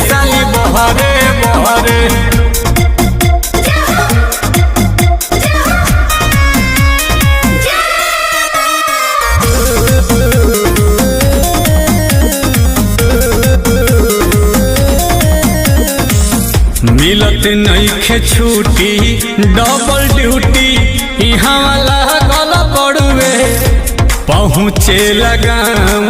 साली बहरे बहरे। मिलत नइखे छुट्टी डबल ड्यूटी यहाँ वाला गल पड़ुए पहुँचे लगाम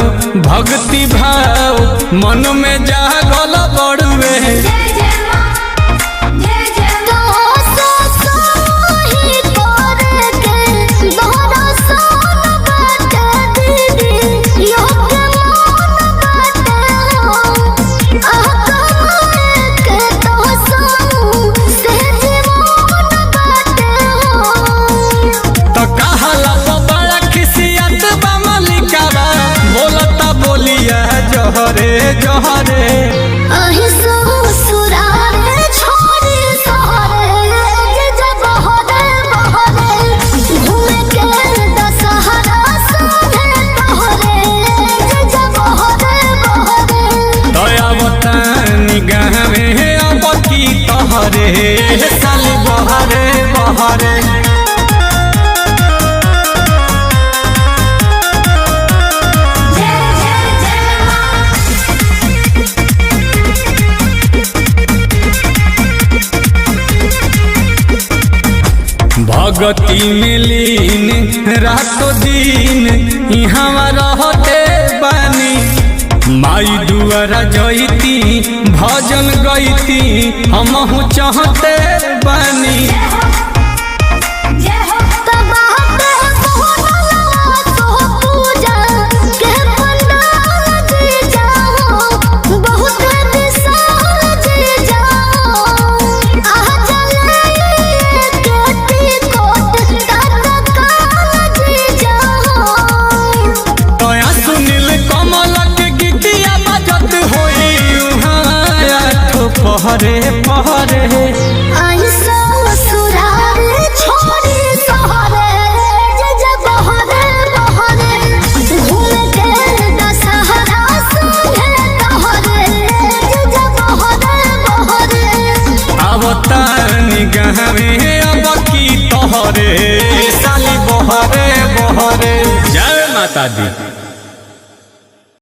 भक्ति भाव मन में जा गल पड़ुए। जहरे जहरे अहि ससुरारे छोड़ी सहरे जब बहरे बहरे घूमे के दशहरा संगे तोहरे जब बहरे बहरे। दया बतानी गाँवे अब की तोहरे साली बहरे बहरे। भगती में लीन रातों दिन यहाँ रहते बानी माई दुआरा जईती भजन गईती हमहु चाहते बानी। पहरे पहरे अहि ससुरारे छोड़ी सहरे जब बहरे बहरे घूमे के दशहरा संगे तोहरे जब बहरे बहरे। आवतानी गाँवे अब की तोहरे साली बहरे बहरे। जय माता दी।